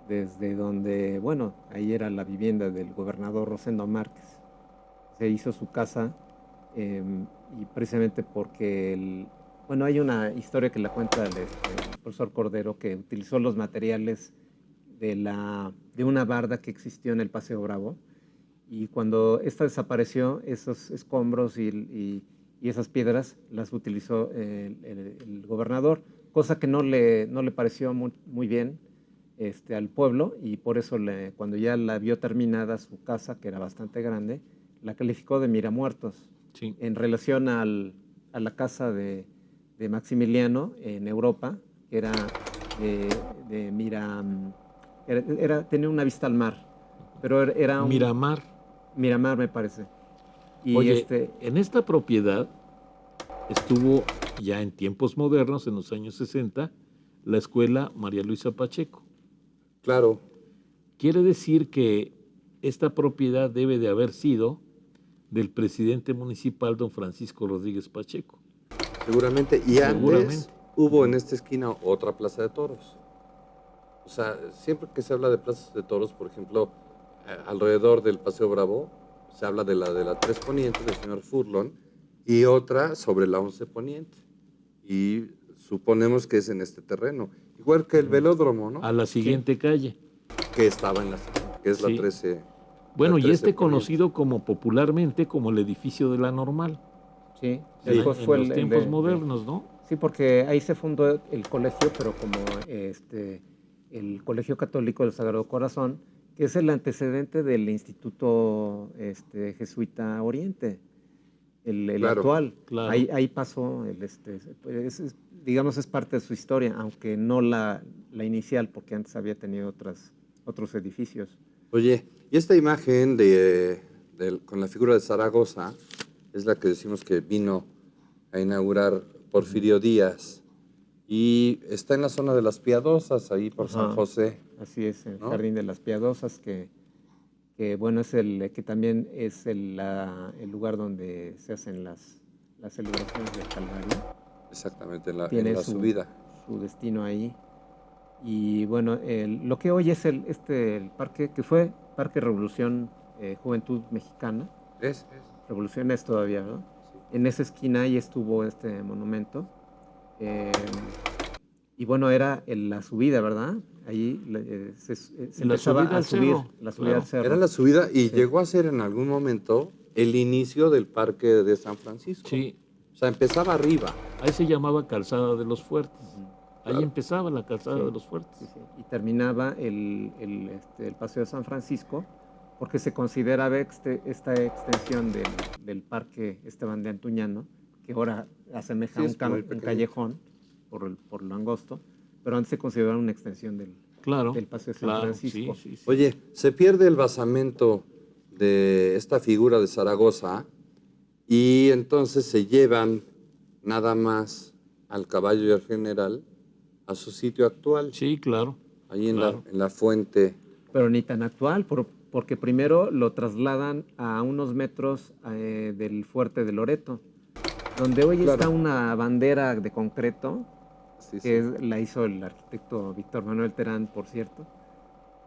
desde donde, bueno, ahí era la vivienda del gobernador Rosendo Márquez. Se hizo su casa y precisamente porque bueno, hay una historia que la cuenta el profesor Cordero, que utilizó los materiales de una barda que existió en el Paseo Bravo, y cuando esta desapareció, esos escombros y esas piedras las utilizó el gobernador, cosa que no le pareció muy bien al pueblo, y por eso cuando ya la vio terminada su casa, que era bastante grande, la calificó de Miramuertos, Sí. en relación a la casa de Maximiliano en Europa, que era de tenía una vista al mar, pero era un Miramar. me parece. Y Oye, en esta propiedad estuvo ya en tiempos modernos, en los años 60, la escuela María Luisa Pacheco. Claro. Quiere decir que esta propiedad debe de haber sido del presidente municipal, don Francisco Rodríguez Pacheco. Seguramente. Y antes Seguramente. hubo en esta esquina otra plaza de toros. O sea, siempre que se habla de plazas de toros, por ejemplo, alrededor del Paseo Bravo, se habla de la 3 Poniente del señor Furlón y otra sobre la 11 Poniente. Y suponemos que es en este terreno. Igual que el velódromo, ¿no? A la siguiente calle. Que estaba en la siguiente, que es Sí. la 13. Bueno, la y 13 conocido como popularmente como el edificio de la Normal. sí, Sí. después En fue los el tiempos modernos, ¿no? Sí, porque ahí se fundó el colegio, pero como el Colegio Católico del Sagrado Corazón, que es el antecedente del Instituto Jesuita Oriente, el Claro, actual. claro. Ahí pasó, digamos, es parte de su historia, aunque no la inicial, porque antes había tenido otros edificios. Oye, y esta imagen con la figura de Zaragoza es la que decimos que vino a inaugurar Porfirio Díaz. Y está en la zona de las Piadosas, ahí por San Ajá. José. Así es, el ¿no? Jardín de las Piadosas, que bueno, es que también es el lugar donde se hacen las celebraciones del Calvario. Exactamente, en la Tiene subida. su destino ahí. Y bueno, lo que hoy es el parque, que fue Parque Revolución Juventud Mexicana. Revolución es todavía, ¿no? Sí. En esa esquina ahí estuvo este monumento. Y bueno, era la subida, ¿verdad? Ahí se La empezaba subida a al subir, cerro, la subida claro. al cerro. Era la subida y Sí. llegó a ser en algún momento el inicio del Parque de San Francisco. Sí, O sea, empezaba arriba. ahí se llamaba Calzada de los Fuertes. Ahí Claro. empezaba la Calzada Sí, de los Fuertes. sí, sí. Y terminaba el Paseo de San Francisco, porque se consideraba esta extensión del Parque Esteban de Antuñano, que ahora asemeja Sí, a es muy un pequeñito. callejón por lo angosto, pero antes se consideraba una extensión Claro, del Paseo de San claro, Francisco. sí, sí, sí. Oye, se pierde el basamento de esta figura de Zaragoza y entonces se llevan nada más al caballo y al general a su sitio actual, Sí, claro. ahí en, claro. en la fuente. Pero ni tan actual, porque primero lo trasladan a unos metros del fuerte de Loreto, donde hoy Claro. está una bandera de concreto, Sí, sí. que la hizo el arquitecto Víctor Manuel Terán, por cierto.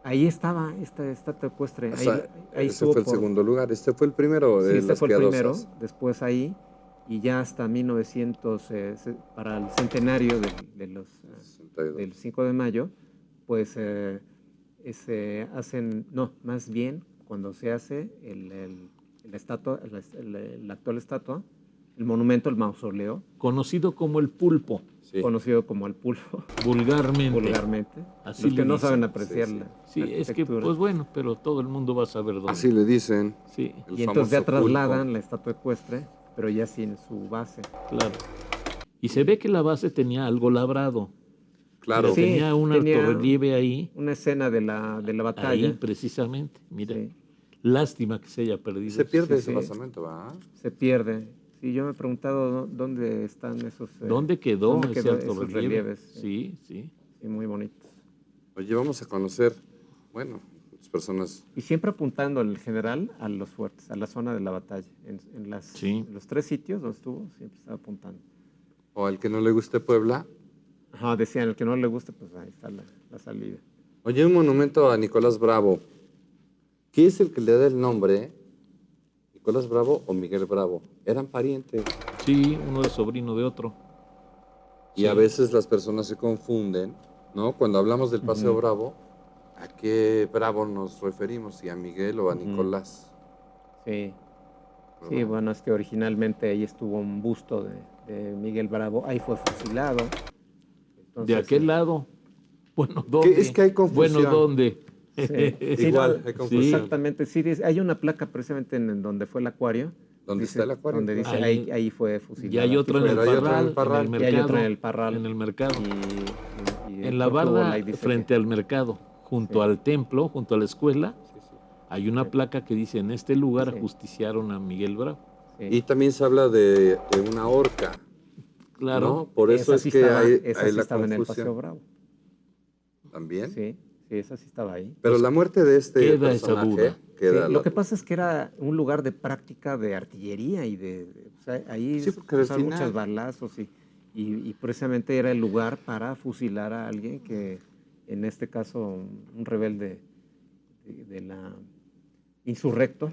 Ahí estaba esta estatua ecuestre. O sea, ahí ese estuvo fue el segundo lugar. Este fue el primero Sí, de este las fue el primero, Piadosas. después ahí, y ya hasta 1900, para el centenario del 62. 5 de mayo, pues se hacen, no, más bien cuando se hace la estatua, la actual estatua, el monumento, el mausoleo, Conocido como el pulpo, Sí. conocido como el pulpo, vulgarmente. Los Así que le no dicen. saben apreciar Sí, sí. la Sí, es que, arquitectura. pues bueno, pero todo el mundo va a saber dónde. Así le dicen. Sí, El Y entonces ya famoso pulpo. trasladan la estatua ecuestre, pero ya sin su base. claro. Y se ve que la base tenía algo labrado. Claro. Mira, Sí, tenía un tenía altorrelieve ahí. Una escena de la batalla. Ahí, precisamente. Mira, Sí. lástima que se haya perdido. Se pierde Sí, ese sí. basamento, ¿va? Se pierde. Sí, yo me he preguntado dónde están esos. ¿Dónde quedó dónde ese quedó esos altorrelieve? relieves. Sí, sí. Sí, muy bonitos. Oye, vamos a conocer, bueno, las personas. Y siempre apuntando el general a los fuertes, a la zona de la batalla. En Sí. los 3 sitios donde estuvo, siempre estaba apuntando. O al que no le guste Puebla. Ajá, decían, el que no le guste, pues ahí está la salida. Oye, un monumento a Nicolás Bravo. ¿Quién es el que le da el nombre? ¿Nicolás Bravo o Miguel Bravo? Eran parientes. Sí, uno es sobrino de otro. Y Sí. a veces las personas se confunden, ¿no? Cuando hablamos del Paseo Ujú. Bravo, ¿a qué Bravo nos referimos? ¿Si a Miguel o a Ujú. Nicolás? Sí. Sí, ¿Verdad? bueno, es que originalmente ahí estuvo un busto de Miguel Bravo. Ahí fue fusilado. De aquel lado. Bueno, ¿dónde? Es que hay confusión. Bueno, ¿dónde? Sí. Sí, Igual, no, hay confusión. exactamente, sí, hay una placa precisamente en donde fue el acuario. ¿Dónde está el acuario? Donde dice, Ahí- ahí fue fusilado. Y hay aquí otro en fue el Pero hay otro en el Parral, Parral. en Y el hay mercado. otro en el Parral. En el mercado. Y En la creo que hubo barda, ahí dice frente que- al mercado, junto Sí. al templo, junto a la escuela, Sí, sí. hay una Sí. placa que dice, en este lugar Sí. ajusticiaron a Miguel Bravo. sí. Y también se habla de una horca, Claro. ¿no? Por eso Esa es sí que estaba, hay, esa hay sí la estaba en el confusión. Paseo Bravo. ¿También? Sí, sí, esa sí estaba ahí. Pero la muerte de este Queda esa personaje duda. queda Sí, la lo que duda. pasa es que era un lugar de práctica de artillería y o sea, ahí Sí, porque al usaban final- muchos balazos y precisamente era el lugar para fusilar a alguien que, en este caso, un rebelde de la insurrecto.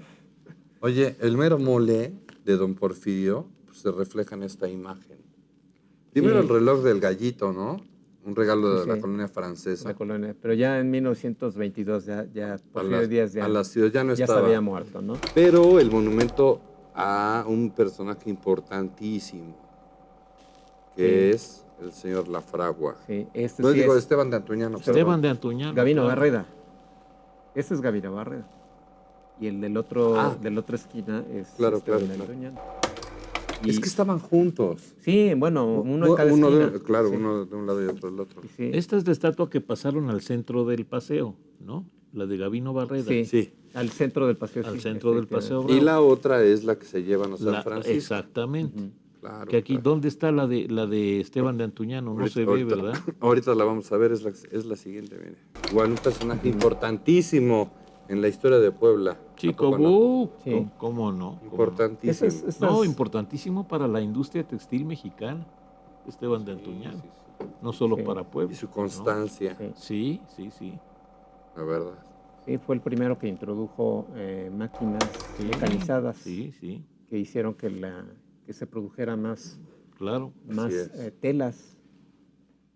Oye, el mero mole de don Porfirio pues, se refleja en esta imagen. Primero Sí. el reloj del gallito, ¿no? Un regalo de Sí, la sí. colonia francesa. La colonia, pero ya en 1922 ya Porfirio la- Díaz ya, a la ciudad ya no ya se estaba. había muerto, ¿no? Pero el monumento a un personaje importantísimo, que Sí. es el señor Lafragua. Sí, este No sí digo es Esteban de Antuñano. Esteban perdón. de Antuñano. Gabino claro. Barreda. Este es Gabino Barreda. Y el del otro, Ah. de la otra esquina es Claro, Esteban claro, de claro. Antuñano. Es que estaban juntos. Sí, bueno, uno en cada Uno esquina. claro, Sí, uno de un lado y otro del otro. sí, sí. Esta es la estatua que pasaron al centro del paseo, ¿no? La de Gabino Barreda. Sí, Sí. al centro del paseo. Al sí, centro del efectivamente. paseo Y Bravo. la otra es la que se llevan a San La- Francisco. Exactamente. Ujú. Claro, Que aquí, claro. ¿dónde está la de Esteban de Antuñano? No se ve, Ahorita- ¿verdad? Ahorita la vamos a ver, es la siguiente, mire. Igual un personaje importantísimo en la historia de Puebla. ¿A Chico, poco no? Sí. ¿cómo no? ¿Cómo no? Importantísimo. Esas- No, importantísimo para la industria textil mexicana, Esteban de Antuñano. Sí, sí, No solo Sí. para Puebla. y su ¿no? constancia, Sí. Sí. la verdad. Sí, fue el primero que introdujo máquinas Sí, mecanizadas Sí, que hicieron que se produjera claro. más es. telas.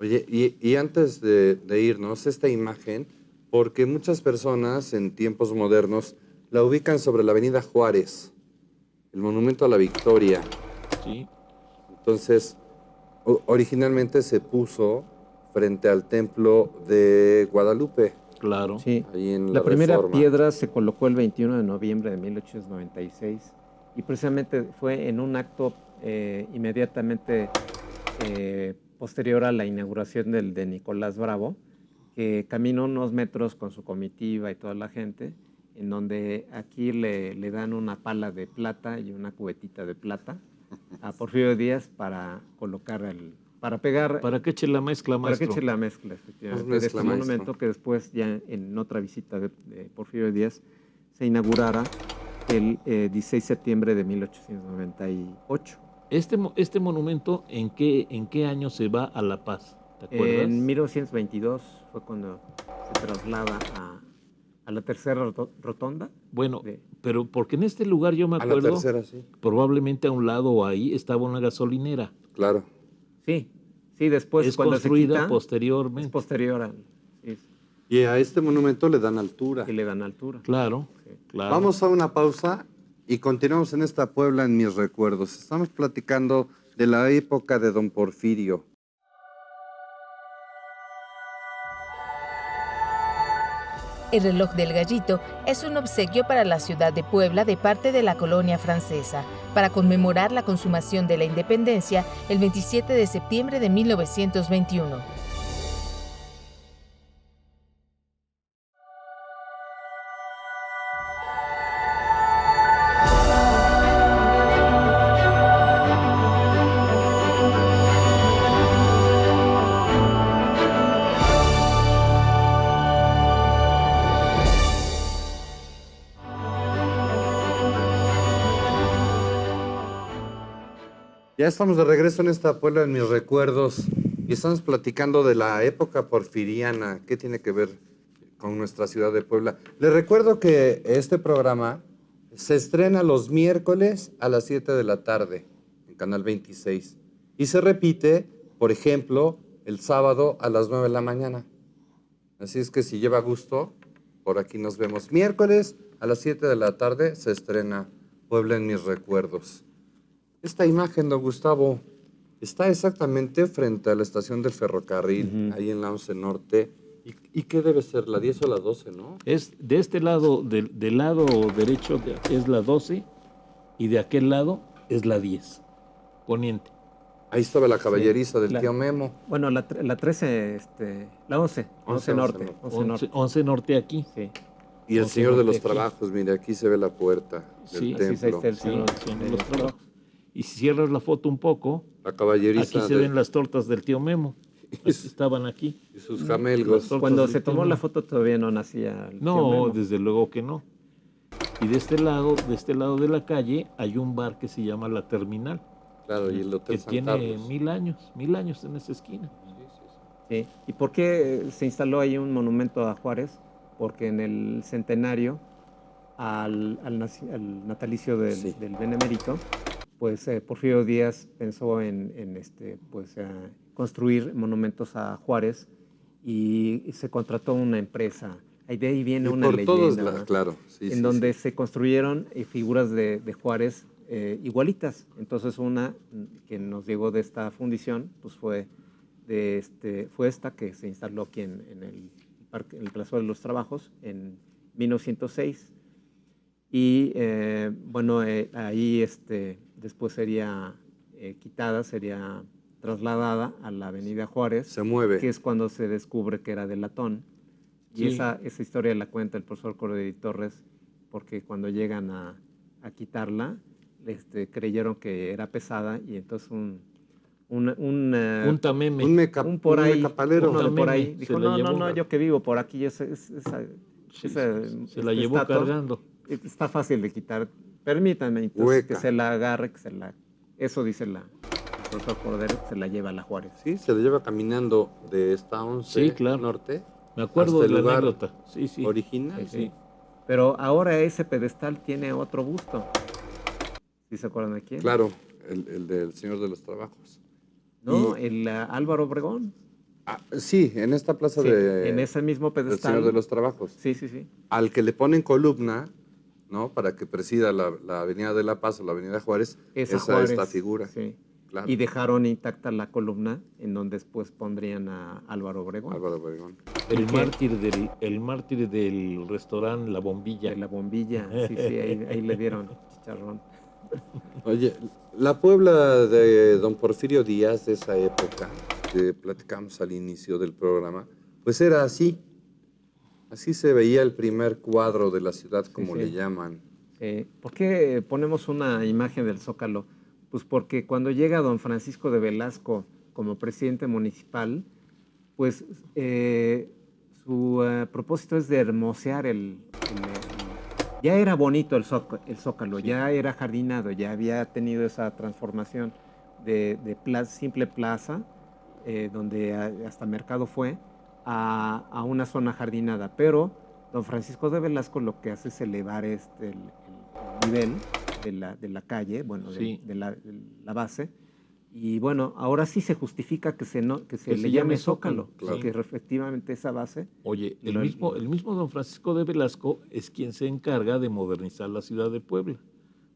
Oye, y antes de irnos, esta imagen, porque muchas personas en tiempos modernos la ubican sobre la Avenida Juárez, el Monumento a la Victoria. Sí, Entonces, originalmente se puso frente al Templo de Guadalupe, claro. Sí. ahí en La la primera Reforma. piedra se colocó el 21 de noviembre de 1896 y precisamente fue en un acto inmediatamente posterior a la inauguración de Nicolás Bravo, que caminó unos metros con su comitiva y toda la gente, en donde aquí le dan una pala de plata y una cubetita de plata a Porfirio Díaz para para pegar, ¿Para qué eche la mezcla, para que maestro? eche la mezcla, efectivamente, Pues de este mezcla, maestro. monumento que después ya en otra visita de Porfirio Díaz se inaugurara el 16 de septiembre de 1898. Este monumento, ¿en qué año se va a La Paz? ¿Te acuerdas? En 1922 fue cuando se traslada a la tercera rotonda. Bueno, de- pero porque en este lugar yo me A la acuerdo, tercera, sí. probablemente a un lado o ahí estaba una gasolinera. Claro. Sí, después Es cuando se construida quita, es posteriormente. posterior sí, Y a este monumento le dan altura. y le dan altura. Claro, Sí. claro. Vamos a una pausa y continuamos en esta Puebla en mis recuerdos. Estamos platicando de la época de don Porfirio. El reloj del gallito es un obsequio para la ciudad de Puebla de parte de la colonia francesa, para conmemorar la consumación de la independencia el 27 de septiembre de 1921. Ya estamos de regreso en esta Puebla en mis recuerdos y estamos platicando de la época porfiriana. ¿Qué tiene que ver con nuestra ciudad de Puebla? Les recuerdo que este programa se estrena los miércoles a las 7 de la tarde en Canal 26 y se repite, por ejemplo, el sábado a las 9 de la mañana. Así es que si lleva gusto, por aquí nos vemos. Miércoles a las 7 de la tarde se estrena Puebla en mis recuerdos. Esta imagen, don Gustavo, está exactamente frente a la estación del ferrocarril, ahí en la 11 Norte. ¿Y qué debe ser? ¿La 10 o la 12, no? Es de este lado, del lado derecho es la 12 y de aquel lado es la 10, poniente. Ahí estaba la caballeriza del la- tío Memo. Bueno, la 13, la 11, 11 norte. 11 norte. 11 norte aquí. Sí. Y el 11 Señor de Norte los aquí. Trabajos, mire, aquí se ve la puerta del Sí, así se templo. está el Sí, Señor son de los los trabajos. Y si cierras la foto un poco, La caballeriza aquí se ven las tortas del tío Memo. Estaban aquí. y sus Las jamelgos. tortas Cuando del se tío tomó la Memo. foto todavía no nacía el tío No, Memo. desde luego que no. Y de este lado de la calle, hay un bar que se llama La Terminal, Claro, y el que Hotel San tiene Carlos. 1000 años en esa esquina. Sí. ¿Y por qué se instaló ahí un monumento a Juárez? Porque en el centenario al natalicio Sí. del benemérito, pues Porfirio Díaz pensó en construir monumentos a Juárez y se contrató una empresa. De ahí viene Y una por todos, leyenda, ¿no? claro. Sí, en sí, donde sí. se construyeron figuras de Juárez igualitas. Entonces una que nos llegó de esta fundición, pues fue esta que se instaló aquí en el Plaza de los Trabajos en 1906. Y ahí después sería quitada, sería trasladada a la Avenida Juárez, Se mueve. que es cuando se descubre que era de latón. Y Sí. esa historia la cuenta el profesor Corredi Torres, porque cuando llegan a quitarla, creyeron que era pesada y entonces un Tameme. por ahí, mecapalero. uno de por ahí, Se dijo, la no, llevó. yo que vivo por aquí, Sí, se la llevó estatua, cargando. está fácil de quitar, permítanme, entonces Hueca. que se la agarre, eso dice el profesor Cordero, que se la lleva a la Juárez. Sí, se lo lleva caminando de esta 11 Sí, claro. norte Me acuerdo hasta de el la lugar anécdota. Sí, sí. original. Sí. Pero ahora ese pedestal tiene otro busto. ¿Sí se acuerdan de quién? Claro, el del Señor de los Trabajos. No, el Álvaro Obregón. Sí, en esta plaza Sí, de, en ese mismo del pedestal. Señor de los Trabajos. Sí. Al que le ponen columna, ¿no? Para que presida la Avenida de la Paz o la Avenida Juárez, Esa esta Juárez, figura. Sí. Claro. Y dejaron intacta la columna en donde después pondrían a Álvaro Obregón. Álvaro Obregón. El mártir del restaurante La Bombilla. De la bombilla, sí, ahí le dieron chicharrón. Oye, la Puebla de don Porfirio Díaz de esa época, que platicamos al inicio del programa, pues era así. Así se veía el primer cuadro de la ciudad, como Sí. le llaman. ¿Por qué ponemos una imagen del Zócalo? Pues porque cuando llega don Francisco de Velasco como presidente municipal, pues su propósito es de hermosear ya era bonito el Zócalo, Sí. ya era jardinado, ya había tenido esa transformación de simple plaza, donde hasta mercado fue, a una zona jardinada. Pero don Francisco de Velasco lo que hace es elevar el nivel de la calle, bueno, Sí. de la base. Y bueno, ahora sí se justifica que se Que le se llame llame Zócalo, Zócalo, claro. porque efectivamente esa base... Oye, Lo- el mismo don Francisco de Velasco es quien se encarga de modernizar la ciudad de Puebla,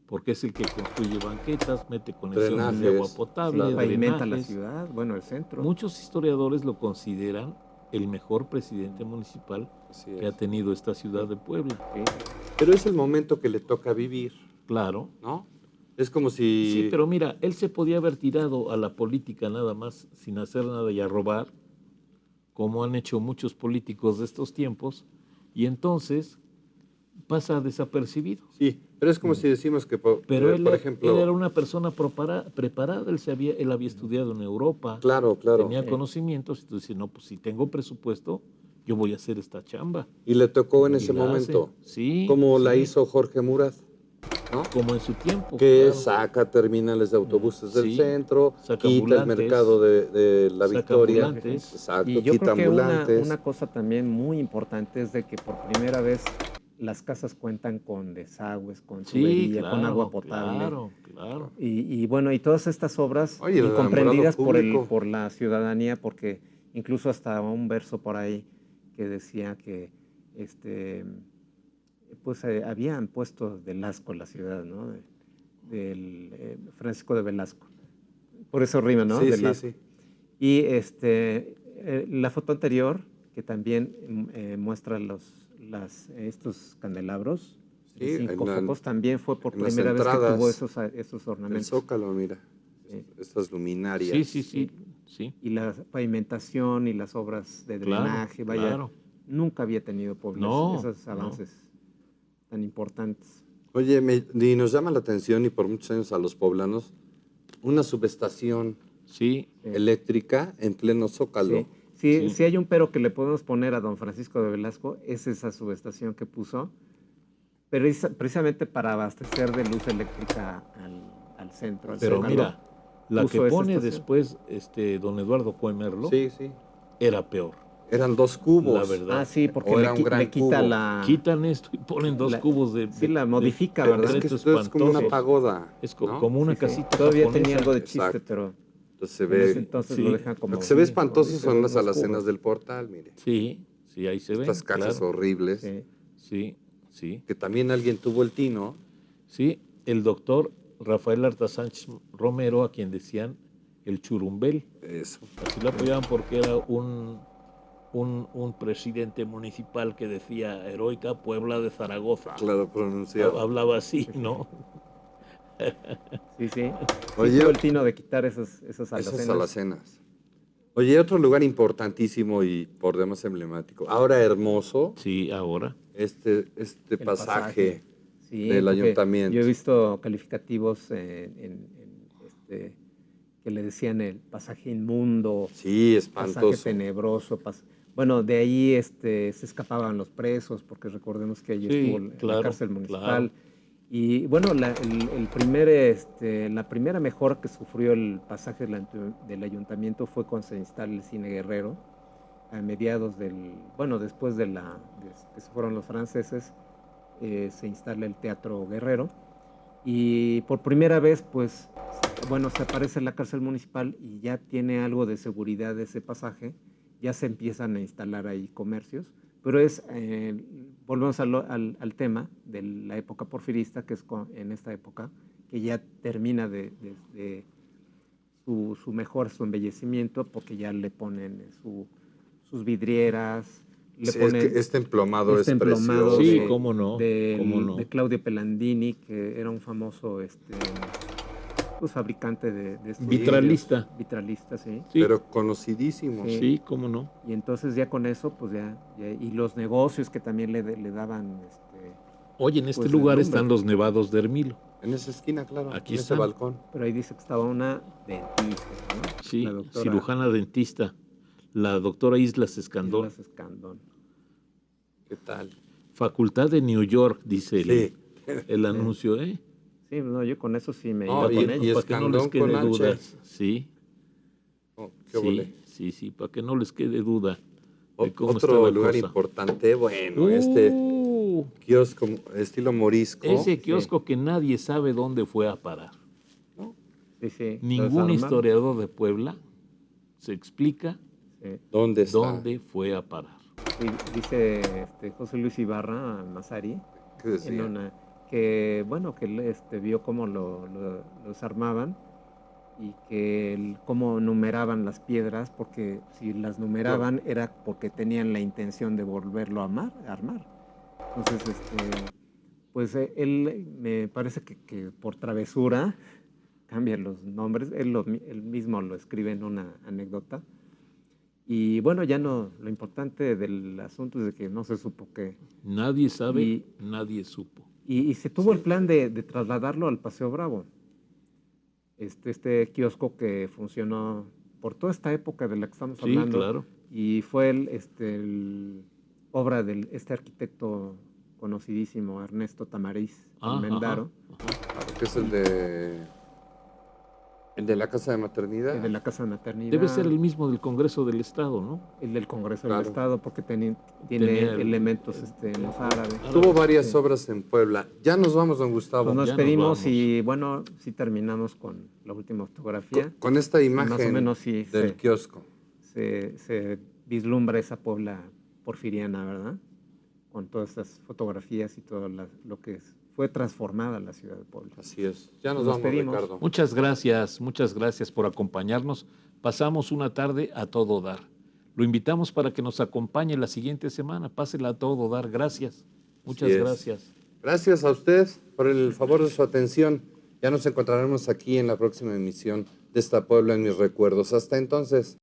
porque es el que construye banquetas, mete conexiones de agua Drenajes, potable, Sí, pavimenta la drenajes. ciudad, bueno, el centro. Muchos historiadores lo consideran el mejor presidente municipal Así que ha es. tenido esta ciudad de Puebla. Sí. Pero es el momento que le toca vivir, Claro. ¿no? Es como si... Sí, pero mira, él se podía haber tirado a la política nada más, sin hacer nada y a robar, como han hecho muchos políticos de estos tiempos, y entonces pasa desapercibido. Sí, pero es como si decimos que, Pero por ejemplo... él era una persona preparada, él había estudiado en Europa, Claro. tenía conocimientos, entonces dice, no, pues si tengo presupuesto, yo voy a hacer esta chamba. Y le tocó en Y ese la momento, hace. Sí, como la sí. hizo Jorge Murat, ¿no? Como en su tiempo. Que claro. saca terminales de autobuses del Sí, centro, saca quita el ambulantes, mercado de la saca Victoria, ambulantes. exacto, Y yo quita creo que ambulantes. una cosa también muy importante es de que por primera vez las casas cuentan con desagües, con Sí, tubería, claro, con agua potable. Claro. Y bueno, y todas estas obras Oye, el incomprendidas alumbrado público. por la ciudadanía, porque incluso hasta un verso por ahí que decía que pues habían puesto Velasco en la ciudad, ¿no? Del Francisco de Velasco. Por eso rima, ¿no? Sí, Velasco. sí. Y la foto anterior, que también muestra estos candelabros, Sí, de 5 en la- focos, también fue por en las primera vez que entradas, tuvo esos El ornamentos. Zócalo, mira, Sí. estas luminarias. Sí. Y la pavimentación y las obras de Claro, drenaje, vaya, claro. nunca había tenido Puebla No, esos avances tan importantes. Oye, y nos llama la atención, y por muchos años a los poblanos, una subestación Sí, eléctrica en pleno Zócalo. Sí. Sí. Si hay un pero que le podemos poner a don Francisco de Velasco, es esa subestación que puso, pero es precisamente para abastecer de luz eléctrica al centro, al pero Zócalo. mira, la puso que esa pone estación. después don Eduardo Cuemerlo Sí. era peor. Eran 2 cubos. La verdad. Sí, porque O era un gran le quita cubo. la... Quitan esto y ponen 2 cubos de... Sí, la modifica, de ¿verdad? Es que concreto esto es como una espantosos. pagoda. Es ¿no? como una Sí. casita Todavía japonesa. tenía algo de chiste, Exacto. pero Entonces se en ese ve. entonces sí. lo dejan como... Lo que se ve sí, espantoso se son ven las los alacenas cubos. del portal, mire. Sí, ahí se ven. Estas cajas claro. horribles. Sí. Sí. Que también alguien tuvo el tino. Sí, el doctor Rafael Arta Sánchez Romero, a quien decían el churumbel. Eso. Así lo apoyaban porque era un presidente municipal que decía heroica Puebla de Zaragoza. Claro, pronunciado. Hablaba así, ¿no? Sí. Oye, Tuvo el tino de quitar esas alacenas. esas alacenas. Oye, otro lugar importantísimo y por demás emblemático. Ahora hermoso, Sí, ahora. este El pasaje. Sí, del porque ayuntamiento. yo he visto calificativos que le decían el pasaje inmundo, Sí, pasaje espantoso. tenebroso. Bueno, de ahí se escapaban los presos, porque recordemos que allí Sí, estuvo la claro, cárcel municipal. claro. Y bueno, la primera mejora que sufrió el pasaje del ayuntamiento fue cuando se instala el Cine Guerrero, a mediados después de que se fueron los franceses, se instala el Teatro Guerrero. Y por primera vez, pues, bueno, se aparece la cárcel municipal y ya tiene algo de seguridad ese pasaje, ya se empiezan a instalar ahí comercios, pero volvemos al tema de la época porfirista, que es en esta época, que ya termina de su embellecimiento, porque ya le ponen sus vidrieras, le Sí, ponen es que este emplomado es emplomado precioso. Sí, cómo no, cómo no. de Claudio Pelandini, que era un famoso pues, fabricante de estos Vitralista. vitralista, sí. Sí, Pero conocidísimo. Sí. sí, cómo no. Y entonces ya con eso, pues y los negocios que también le daban, Oye, en este pues, lugar lumbre. están los nevados de Hermilo. En esa esquina, claro. Aquí en ese están. balcón. pero ahí dice que estaba una dentista, ¿no? Sí, La doctora cirujana dentista, la doctora Islas Escandón. Islas Escandón. ¿Qué tal? Facultad de New York, dice Sí. el anuncio, ¿eh? Sí, no, yo con eso sí me No, iba y- con y ellos. Para que no les Escandón quede con H. dudas. Sí, Oh, qué volé. sí, para que no les quede duda de cómo está Otro la lugar cosa. importante, bueno, este kiosco estilo morisco. Ese kiosco que nadie sabe dónde fue a parar. Sí, sí. los Ningún armaron. historiador de Puebla se explica Sí. ¿Dónde está? dónde fue a parar. Sí, dice José Luis Ibarra Mazari, ¿Qué decía? que bueno, que él vio cómo los armaban y que cómo numeraban las piedras, porque si las numeraban era porque tenían la intención de volverlo a armar. Entonces, pues él me parece que por travesura cambia los nombres, él mismo lo escribe en una anécdota. Y bueno, ya no, lo importante del asunto es de que no se supo qué. Nadie sabe, Y- nadie supo. Y se tuvo el plan de trasladarlo al Paseo Bravo. Este kiosco que funcionó por toda esta época de la que estamos Sí, hablando. claro. Y fue obra de este arquitecto conocidísimo, Ernesto Tamariz Ah, Almendaro, Claro, que es el de la casa de maternidad. el de la Casa de Maternidad. Debe ser el mismo del Congreso del Estado, ¿no? el del Congreso Claro. del Estado, porque tiene Tenía elementos mozárabes. Tuvo varias Sí. obras en Puebla. Ya nos vamos, don Gustavo. Pues nos Ya nos pedimos vamos. y bueno, sí terminamos con la última fotografía. Con esta imagen Más o menos sí del kiosco. se vislumbra esa Puebla porfiriana, ¿verdad? Con todas estas fotografías y todo lo que fue transformada la ciudad de Puebla. Así es. Ya nos Nos vamos, pedimos. Ricardo. Muchas gracias por acompañarnos. Pasamos una tarde a todo dar. Lo invitamos para que nos acompañe la siguiente semana. Pásela a todo dar. Gracias. Muchas Así es. gracias. Gracias a usted por el favor de su atención. Ya nos encontraremos aquí en la próxima emisión de esta Puebla en mis recuerdos. Hasta entonces.